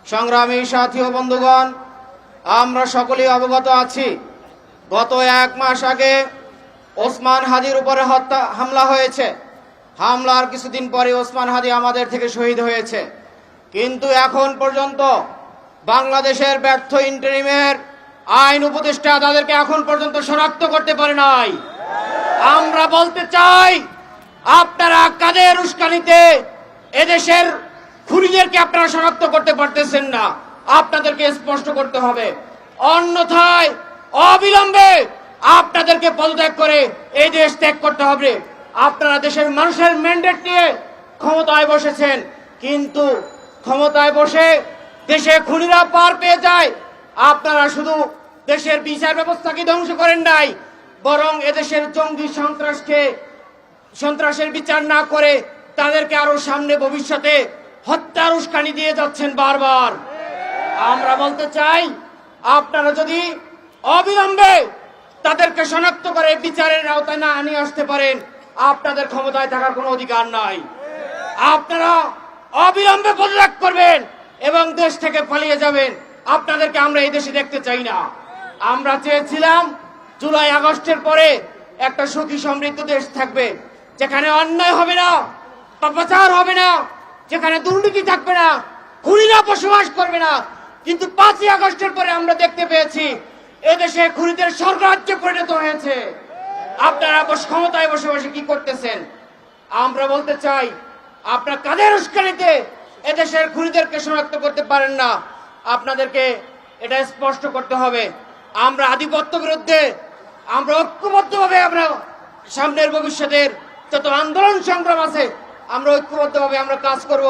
সংগ্রামী সাথী ও বন্ধুগণ, আমরা সকলেই অবগত আছি গত 1 মাস আগে ওসমান হাদির উপরে হামলা হয়েছে। হামলার কিছুদিন পরে ওসমান হাদি আমাদের থেকে শহীদ হয়েছে। কিন্তু এখন পর্যন্ত বাংলাদেশের ব্যর্থ ইন্টারিমের আইন উপদেষ্টা তাদেরকে এখন পর্যন্ত শনাক্ত করতে পারে নাই। আমরা বলতে চাই, আপনারা কাদের উস্কানিতে এদেশের খুনিদেরকে আপনারা শনাক্ত করতে পারতেছেন না? আপনাদেরকে স্পষ্ট করতে হবে, অন্যথায় অবিলম্বে আপনাদেরকে পদত্যাগ করে এই দেশ ত্যাগ করতে হবে। আপনারা দেশের মানুষের ম্যান্ডেট নিয়ে ক্ষমতায় বসেছেন, কিন্তু ক্ষমতায় বসে দেশে খুনিরা পার পেয়ে যায়। আপনারা শুধু দেশের বিচার ব্যবস্থাকে ধ্বংস করেন নাই, বরং এদেশের জঙ্গি সন্ত্রাসের বিচার না করে তাদেরকে আরো সামনে ভবিষ্যতে হত্যার উস্কানি দিয়ে যাচ্ছেন বারবার। আমরা বলতে চাই, আপনারা যদি অবিলম্বে তাদেরকে শনাক্ত করে বিচারের আওতায় না নিয়ে আসতে পারেন, আপনাদের ক্ষমতায় থাকার কোনো অধিকার নাই। আপনারা অবিলম্বে পদত্যাগ করবেন এবং দেশ থেকে পালিয়ে যাবেন। আপনাদেরকে আমরা এই দেশে দেখতে চাই না। আমরা চেয়েছিলাম জুলাই আগস্টের পরে একটা সুখী সমৃদ্ধ দেশ থাকবে, যেখানে অন্যায় হবে না, পাপাচার হবে না, যেখানে দুর্নীতি থাকবে না, খুনিরা বসবাস করবে না। কিন্তু 5ই আগস্টের পরে আমরা দেখতে পেয়েছি এদেশে খুনিদের স্বর্গরাজ্যে পরিণত হয়েছে। আপনারা ক্ষমতায় বসে বসে কি করতেছেন? আমরা বলতে চাই, আপনারা কাদের উস্কানিতে এদেশের খুনিদেরকে শনাক্ত করতে পারেন না? আপনাদেরকে এটা স্পষ্ট করতে হবে। আমরা আধিপত্য বিরুদ্ধে আমরা ঐক্যবদ্ধভাবে আমরা সামনের ভবিষ্যতের যত আন্দোলন সংগ্রাম আছে আমরা ঐক্যবদ্ধভাবে আমরা কাজ করব।